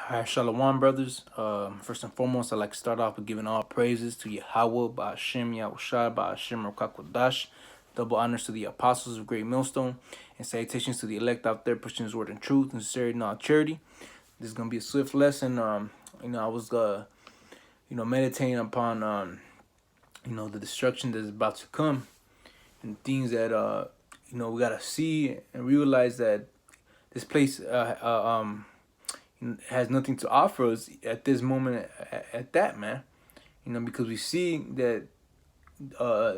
Hi, Shalom, brothers. First and foremost, I'd like to start off with giving all praises to Yahweh, Ba'ashem, Yahushua, Ba'ashem, Rukakwadash. Double honors to the apostles of Great Millstone, and salutations to the elect out there pushing his word in truth and sincerity, not charity. This is gonna be a swift lesson. I was meditating upon the destruction that is about to come and things that we gotta see and realize that this place has nothing to offer us at this moment at that, man. Because we see that uh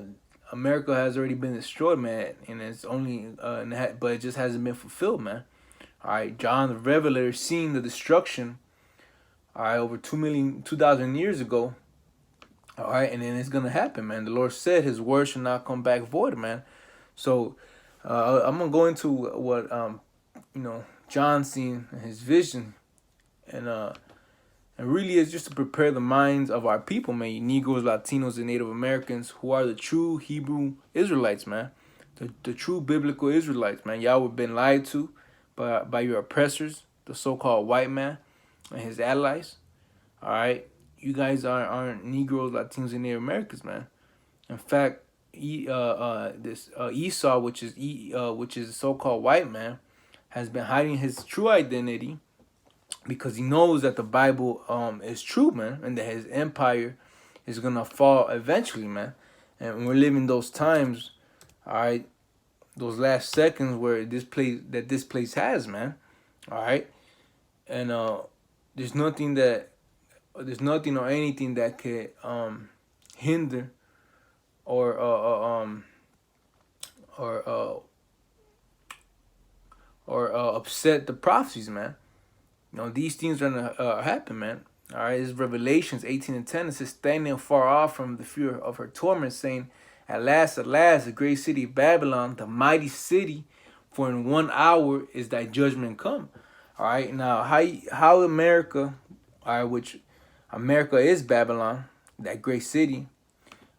America has already been destroyed, man, and it's only but it just hasn't been fulfilled, man. All right, John the Revelator seeing the destruction, all right, over 2,000 years ago. All right, and then it's gonna happen, man. The Lord said His word should not come back void, man. So I'm gonna go into what John seen in his vision, and really it's just to prepare the minds of our people, man. Negroes, Latinos, and Native Americans who are the true Hebrew Israelites, man. The true biblical Israelites, man. Y'all have been lied to by your oppressors, the so-called white man and his allies. All right, you guys aren't Negroes, Latinos, and Native Americans, man. In fact, Esau, which is a so-called white man, has been hiding his true identity because he knows that the Bible is true, man, and that his empire is gonna fall eventually, man. And we're living those times, all right, those last seconds where this place has, man, all right, and there's nothing that or anything that could hinder or or upset the prophecies, man. These things are gonna happen, man. All right, this is Revelations 18:10. It says, standing far off from the fear of her torment, saying, at last, the great city of Babylon, the mighty city, for in 1 hour is thy judgment come. All right, now how America, all right, which America is Babylon, that great city.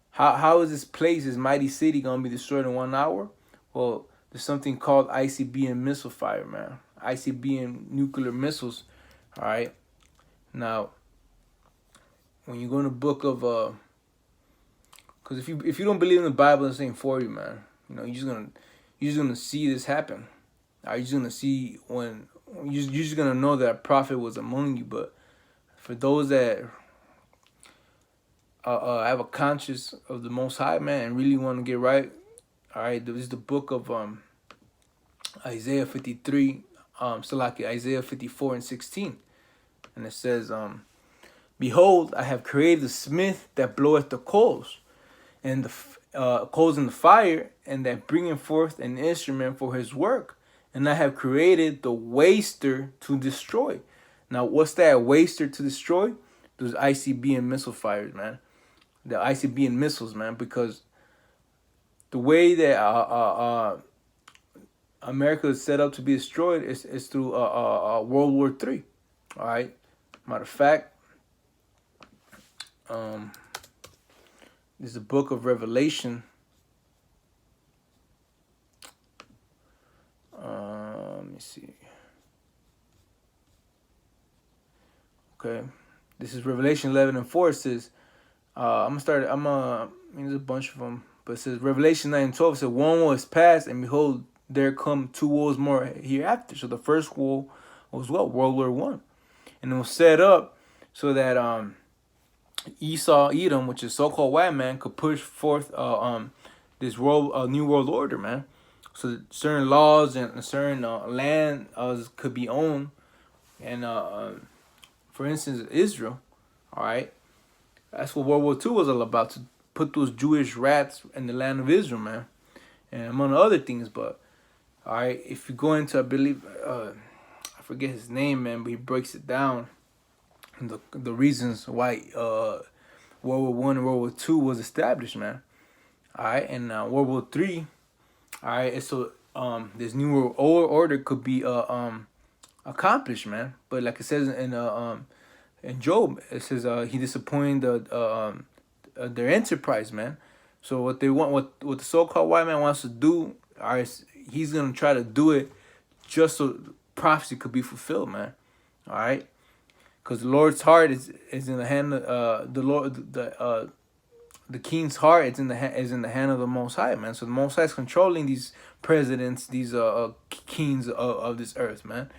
How is this mighty city, gonna be destroyed in 1 hour? Well, there's something called ICBM missile fire, man. ICBM nuclear missiles. All right. Now, when you go in the book of because if you don't believe in the Bible, it's ain't for you, man. You're just gonna see this happen. You're just gonna see when you're just gonna know that a prophet was among you. But for those that have a conscience of the Most High, man, and really want to get right, all right, this is the book of Isaiah 53, Isaiah 54:16, and it says, behold, I have created the smith that bloweth the coals, and the coals in the fire, and that bringeth forth an instrument for his work. And I have created the waster to destroy. Now, what's that waster to destroy? Those ICBM missile fires, man. The ICBM missiles, man, because the way that America is set up to be destroyed is through World War III. All right. Matter of fact, this is the book of Revelation. Let me see. Okay, this is Revelation 11:4. It says, there's a bunch of them, but it says Revelation 9:12. It says, one war is past, and behold, there come two wars more hereafter. So the first war was what? World War I. And it was set up so that Esau, Edom, which is so-called white man, could push forth this new world order, man. So certain laws and certain land could be owned, and for instance, Israel. All right, that's what World War II was all about, to put those Jewish rats in the land of Israel, man, and among other things. But all right, if you go into, I believe, I forget his name, man, but he breaks it down, the reasons why World War I and World War II was established, man. All right, and World War III, all right, and so this new world order could be accomplished, man. But like it says in Job, it says he disappointed their enterprise, man. So what they want, what the so-called white man wants to do, all right, he's gonna try to do it just so prophecy could be fulfilled, man. All right. because the Lord's heart is in the hand of the king's heart is in the hand of the Most High, man. So the Most High is controlling these presidents, these kings of this earth, man.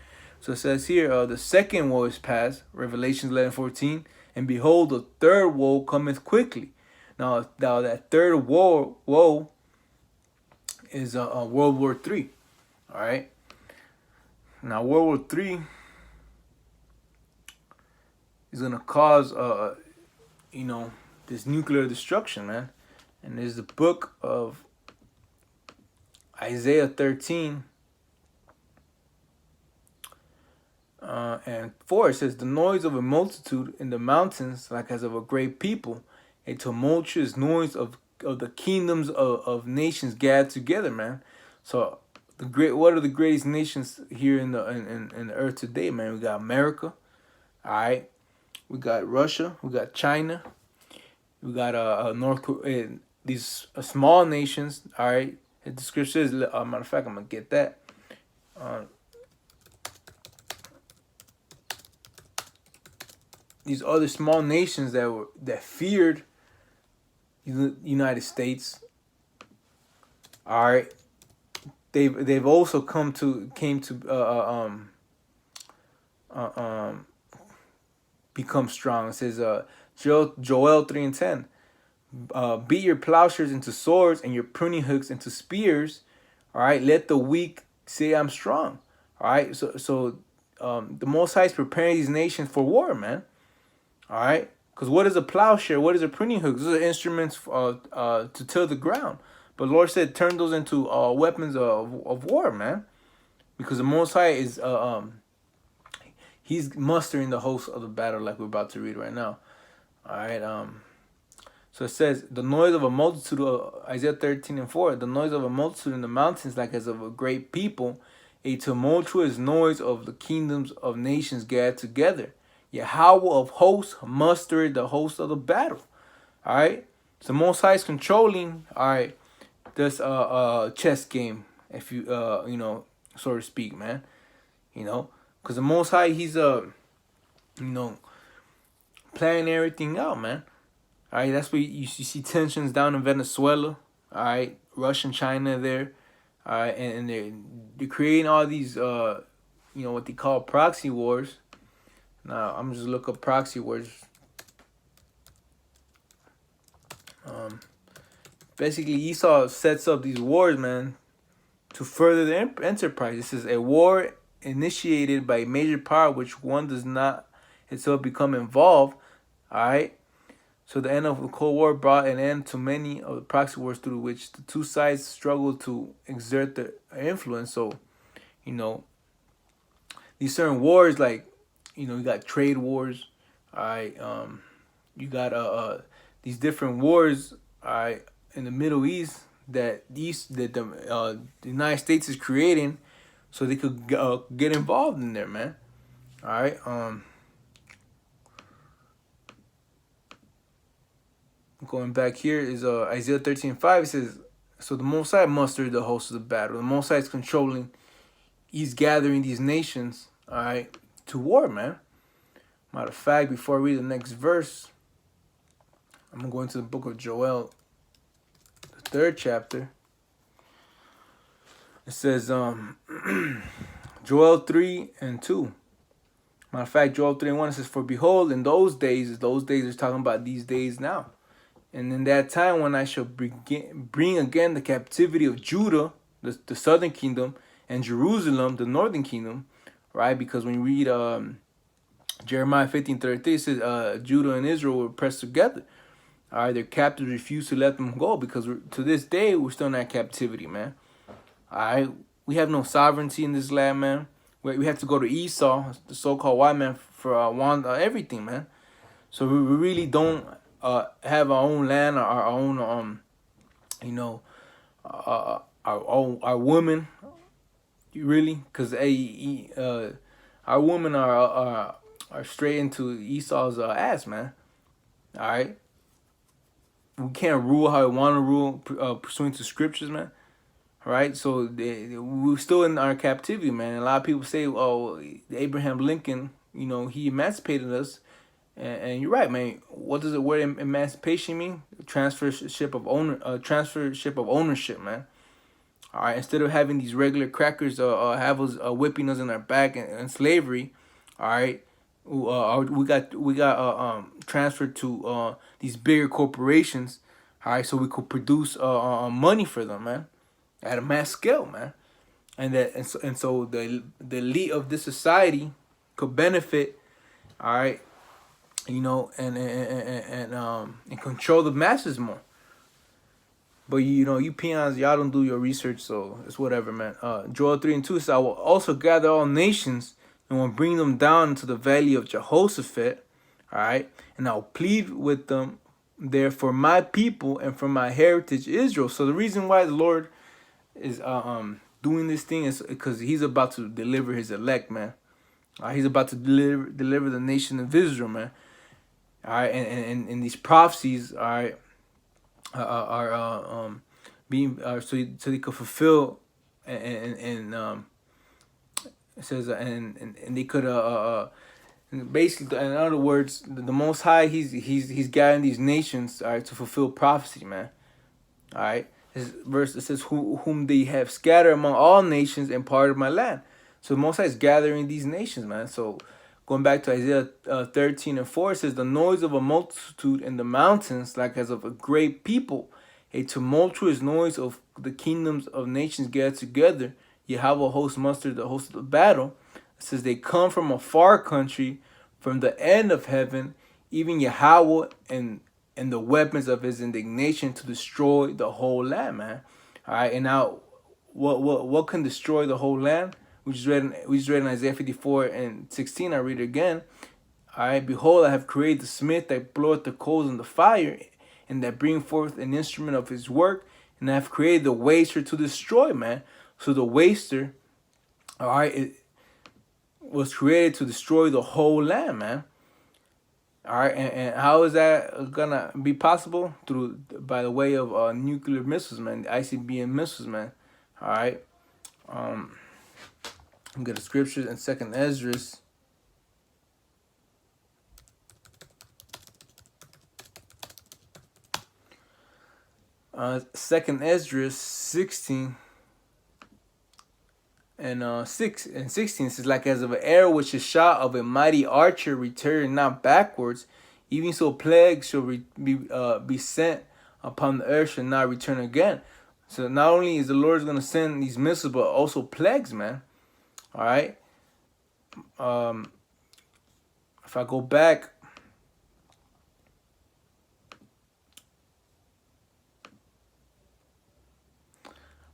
So it says here, the second woe is past, Revelation 11:14, and behold, the third woe cometh quickly. Now that third woe is World War III. All right. Now World War III is gonna cause this nuclear destruction, man. And there's the book of Isaiah 13 and 4. It says, the noise of a multitude in the mountains, like as of a great people, a tumultuous noise of the kingdoms of nations gathered together, man. So what are the greatest nations here in the earth today, man? We got America, all right. We got Russia. We got China. We got North Korea. These small nations, all right. The scripture says, matter of fact, I'm gonna get that. These other small nations that feared the United States, all right. They've also came to become strong. It says Joel 3:10. Beat your plowshares into swords and your pruning hooks into spears. All right. Let the weak say I'm strong. All right. So the Most High is preparing these nations for war, man. All right. Because what is a plowshare? What is a pruning hook? Those are instruments to till the ground. But Lord said, turn those into weapons of war, man. Because the Most High is he's mustering the host of the battle, like we're about to read right now. All right. So it says, the noise of a multitude, Isaiah 13:4, the noise of a multitude in the mountains, like as of a great people, a tumultuous noise of the kingdoms of nations gathered together. Yahweh of hosts mustered the host of the battle. All right. So Most High is controlling, all right, this chess game, if you so to speak, man. Because the Most High, he's planning everything out, man. All right, that's where you see tensions down in Venezuela. All right, Russia and China there. All right, and they're creating all these what they call proxy wars. Now I'm just look up proxy wars. Basically, Esau sets up these wars, man, to further the enterprise. This is a war initiated by a major power which one does not itself become involved. All right. So the end of the Cold War brought an end to many of the proxy wars through which the two sides struggled to exert their influence. So, these certain wars, like, you got trade wars, all right. You got these different wars, all right, in the Middle East that the United States is creating, so they could get involved in there, man. All right. Going back here is Isaiah 13:5. It says, so the Most High mustered the host of the battle. The Most High is controlling. He's gathering these nations, all right, to war, man. Matter of fact, before I read the next verse, I'm going to go into the book of Joel, the 3rd chapter. It says, Joel 3:2. Matter of fact, Joel 3:1, it says, for behold, in those days is talking about these days now. And in that time when I shall bring again the captivity of Judah, the southern kingdom, and Jerusalem, the northern kingdom, right? Because when you read Jeremiah 15:33, it says Judah and Israel were pressed together. All right, their captives refused to let them go because to this day we're still in that captivity, man. All right, we have no sovereignty in this land, man. We have to go to Esau, the so-called white man, for everything, man. So we really don't have our own land, or our own our women, really, because our women are straight into Esau's ass, man. All right, we can't rule how we want to rule, pursuant to scriptures, man. All right, so we're still in our captivity, man. A lot of people say, "Oh, Abraham Lincoln He emancipated us. And you're right, man. What does the word emancipation mean? Transfership of ownership, man. All right, instead of having these regular crackers have us whipping us in our back and slavery, all right, we got transferred to these bigger corporations, all right, so we could produce money for them, man, at a mass scale, man, and so the elite of this society could benefit, all right, and control the masses more. But you peons, y'all don't do your research, so it's whatever, man. Joel 3:2 says, "I will also gather all nations and will bring them down into the valley of Jehoshaphat, all right, and I'll plead with them there for my people and for my heritage Israel." So the reason why the Lord is doing this thing is because He's about to deliver His elect, man. He's about to deliver the nation of Israel, man. All right, and these prophecies, all right, are being so they could fulfill, and it says and they could basically, in other words, the Most High, he's guiding these nations, all right, to fulfill prophecy, man. All right, this verse, it says whom they have scattered among all nations and part of my land. So the Most High is gathering these nations, man. So going back to Isaiah 13:4, it says, "The noise of a multitude in the mountains, like as of a great people, a tumultuous noise of the kingdoms of nations gathered together. Yahweh host mustered the host of the battle." It says, "They come from a far country, from the end of heaven, even Yahweh and the weapons of his indignation to destroy the whole land," man. All right, and now, what can destroy the whole land? We just read in Isaiah 54:16. I read it again. All right, "Behold, I have created the smith that bloweth the coals in the fire, and that bring forth an instrument of his work, and I have created the waster to destroy," man. So the waster, all right, it was created to destroy the whole land, man. All right, and how is that gonna be possible? By the way of nuclear missiles, man, the ICBM missiles, man. All right. Get the scriptures in 2nd Esdras. Second Esdras 16 and 16 says, "Like as of an arrow which is shot of a mighty archer, return not backwards, even so plagues shall be sent upon the earth, shall not return again." So not only is the Lord going to send these missiles, but also plagues, man. All right. If I go back,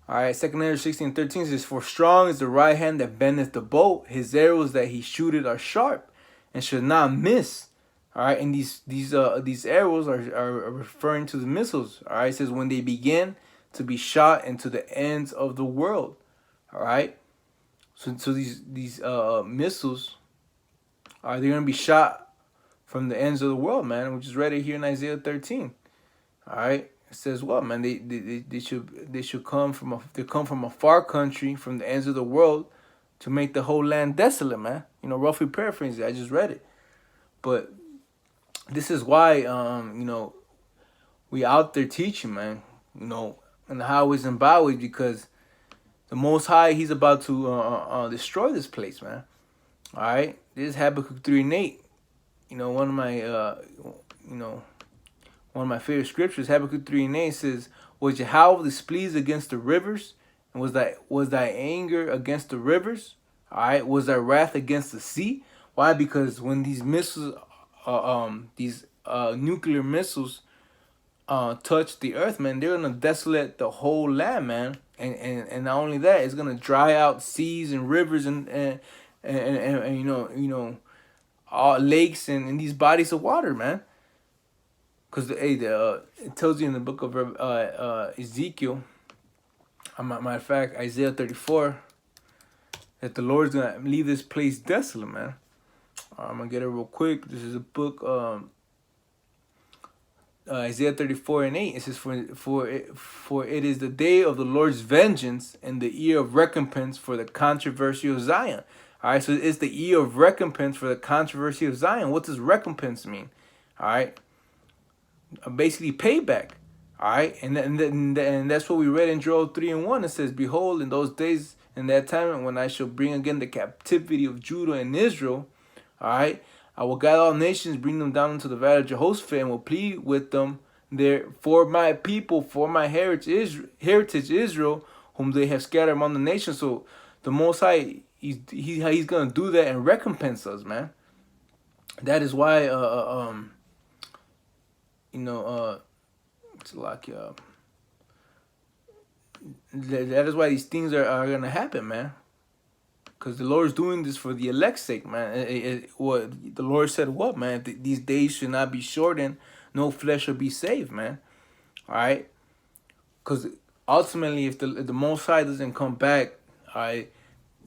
all right, 2nd Esdras 16:13 says, "For strong is the right hand that bendeth the bow; his arrows that he shooteth are sharp, and should not miss." All right, and these arrows are referring to the missiles. All right, it says when they begin to be shot into the ends of the world. All right. So these missiles they're gonna be shot from the ends of the world, man. We just read it here in Isaiah 13. All right, it says what, man? They should come from a far country, from the ends of the world, to make the whole land desolate, man. Roughly paraphrasing it. I just read it, but this is why we out there teaching, man. In the highways and byways, because the Most High, He's about to destroy this place, man. All right, this is Habakkuk 3:8. One of my favorite scriptures. Habakkuk 3:8 says, "Was Yahweh displeased against the rivers, and was thy anger against the rivers? All right, was thy wrath against the sea?" Why? Because when these missiles, these nuclear missiles, touch the earth, man, they're gonna desolate the whole land, man. And not only that, it's gonna dry out seas and rivers and all lakes and these bodies of water, man. Because it tells you in the book of Ezekiel, matter of fact, Isaiah 34, that the Lord's gonna leave this place desolate, man. I'm gonna get it real quick. This is a book, Isaiah 34:8. It says, for it is the day of the Lord's vengeance and the year of recompense for the controversy of Zion." All right, so it's the year of recompense for the controversy of Zion. What does recompense mean? All right, basically payback. All right, and that's what we read in Joel 3:1. It says, "Behold, in those days, in that time, when I shall bring again the captivity of Judah and Israel, all right, I will gather all nations, bring them down into the valley of Jehoshaphat, and will plead with them there for my people, for my heritage Israel, whom they have scattered among the nations." So the Most High, he's gonna do that and recompense us, man. That is why to lock you up. That is why these things are gonna happen, man. Because the Lord's doing this for the elect's sake, man. What the Lord said, what, man? These days should not be shortened. No flesh shall be saved, man. All right. Because ultimately, if the Most High doesn't come back, all right,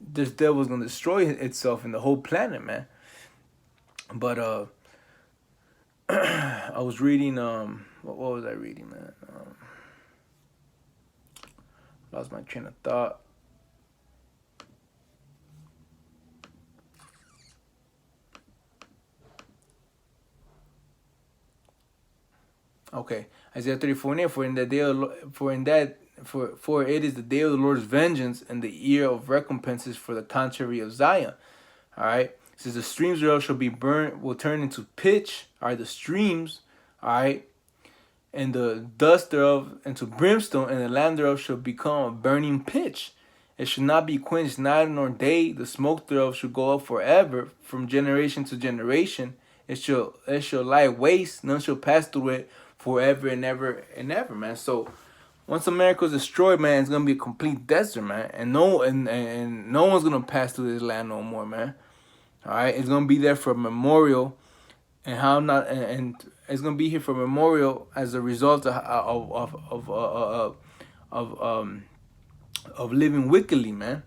this devil's gonna destroy itself and the whole planet, man. But I was reading what was I reading, man? Lost my train of thought. Okay, Isaiah 34:8. For it is the day of the Lord's vengeance and the year of recompenses for the contrary of Zion. All right. It says the streams thereof shall be burnt, will turn into pitch. All right, the streams. All right. And the dust thereof into brimstone, and the land thereof shall become a burning pitch. It should not be quenched night nor day. The smoke thereof shall go up forever, from generation to generation. It shall lie waste. None shall pass through it forever and ever and ever, man. So once America is destroyed, man, it's gonna be a complete desert, man. And no one's gonna pass through this land no more, man. All right, it's gonna be there for a memorial, and how not, and it's gonna be here for a memorial as a result of living wickedly, man.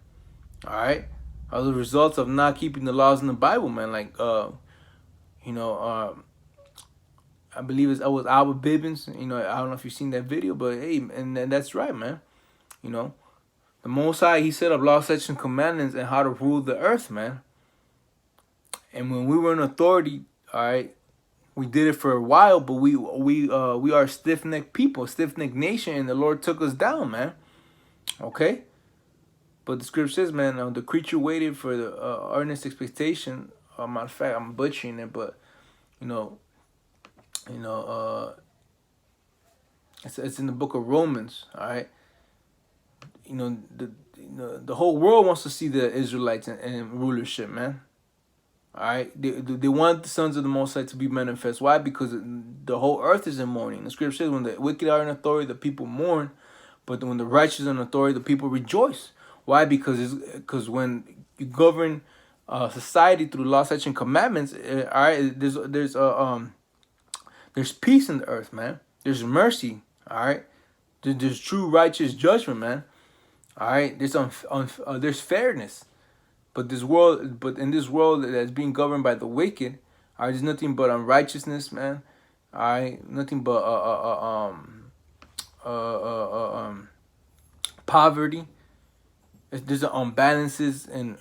All right, as a result of not keeping the laws in the Bible, man. Like I believe it was Albert Bibbins. I don't know if you've seen that video, but hey, and that's right, man. The Most High, he set up law, statutes, and commandments and how to rule the earth, man. And when we were in authority, all right, we did it for a while, but we are stiff-necked people, stiff-necked nation, and the Lord took us down, man. Okay? But the scripture says, man, the creature waited for the earnest expectation. Matter of fact, I'm butchering it, but it's in the book of Romans, all right? The whole world wants to see the Israelites in rulership, man. All right, they want the sons of the Most High to be manifest. Why? Because the whole earth is in mourning. The scripture says, when the wicked are in authority, the people mourn, but when the righteous are in authority, the people rejoice. Why? Because when you govern society through law, statutes, and commandments, all right, there's peace in the earth, man. There's mercy, all right. There's true righteous judgment, man. All right, there's fairness. But in this world that's being governed by the wicked, all right, there's nothing but unrighteousness, man. All right, nothing but poverty. There's unbalances and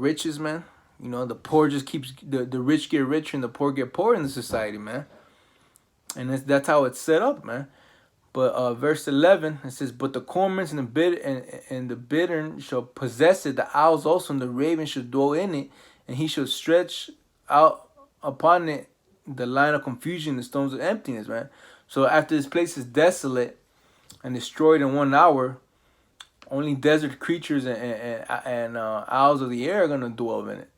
riches, man. The poor just keeps the rich get richer and the poor get poorer in the society, man. And that's how it's set up, man. But verse 11, it says, "But the cormorants and the bittern shall possess it, the owls also, and the raven shall dwell in it, and he shall stretch out upon it the line of confusion, the stones of emptiness," man. So after this place is desolate and destroyed in 1 hour, only desert creatures and owls of the air are gonna dwell in it.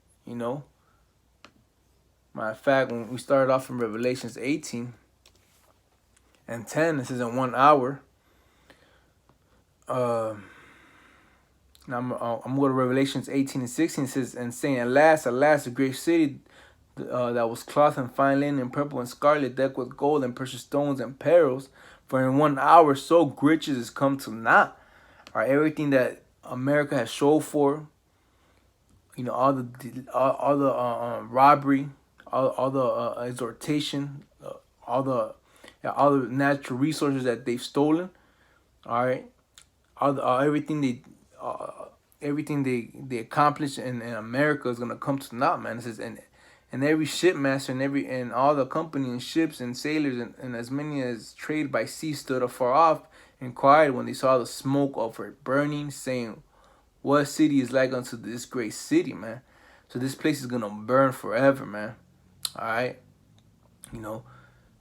Matter of fact, when we started off in Revelations 18. And 10, this is in 1 hour. Now I'm going to Revelations 18:16. It says, "And saying, alas, alas, the great city that was clothed in fine linen and purple and scarlet, decked with gold and precious stones and pearls, for in 1 hour so riches is come to naught." All right, everything that America has showed for, all the robbery, all the exhortation, all the natural resources that they've stolen, all right, everything everything they accomplish in America is gonna come to naught, man. It says, and every shipmaster and all the company and ships and sailors and as many as trade by sea stood afar off and inquired when they saw the smoke of it burning, saying, what city is like unto this great city, man? So this place is gonna burn forever, man. All right, you know.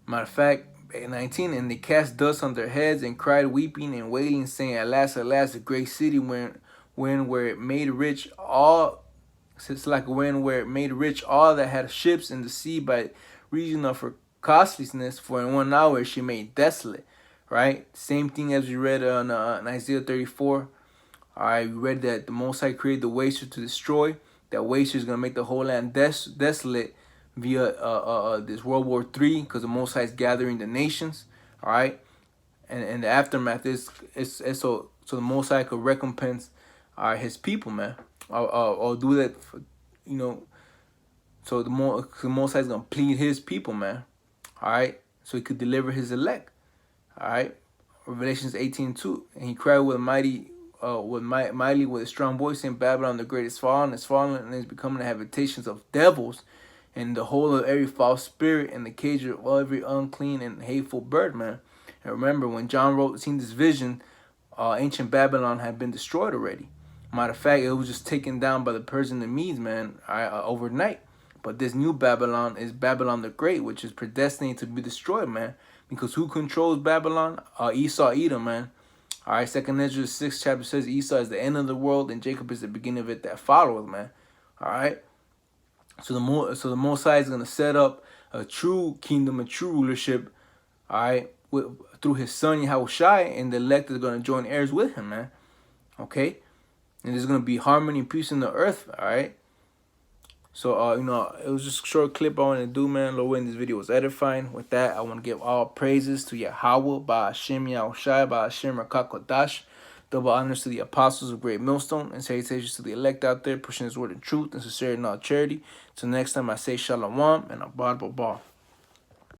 Matter of fact, 19, and they cast dust on their heads and cried, weeping and wailing, saying, alas, alas, the great city when where it made rich all, it's like when where it made rich all that had ships in the sea by reason of her costliness, for in 1 hour she made desolate. Right? Same thing as we read on in Isaiah 34. I read that the Most High created the waster to destroy. That waster is going to make the whole land desolate via this World War III, because the Most High is gathering the nations. All right, and the aftermath is so the Most High could recompense his people, man, or do that, for, you know. So the Most High is gonna plead his people, man. All right, so he could deliver his elect. All right, Revelations 18:2, and he cried with mightily with a strong voice, saying, Babylon the great is fallen, and is becoming the habitations of devils, and the whole of every false spirit, and the cage of every unclean and hateful bird, man. And remember, when John seen this vision, ancient Babylon had been destroyed already. Matter of fact, it was just taken down by the Persian and Medes, man, overnight. But this new Babylon is Babylon the Great, which is predestined to be destroyed, man. Because who controls Babylon? Esau, Edom, man. All right, 2nd Ezra 6 chapter says Esau is the end of the world and Jacob is the beginning of it that followeth, man. All right. So the Most High is gonna set up a true kingdom, a true rulership. All right, through his son Yahushai, and the elect is gonna join heirs with him, man. Okay, and there's gonna be harmony and peace in the earth. All right. So, you know, it was just a short clip I wanted to do, man. Lord willing, this video was edifying. With that, I want to give all praises to Yahweh, Ba'ashem Yahushai, Ba'ashem Rakakodash. Double honors to the apostles of Great Millstone, and salutations to the elect out there, pushing his word in truth and sincerity and all charity. Till next time, I say Shalom and Abad Babal.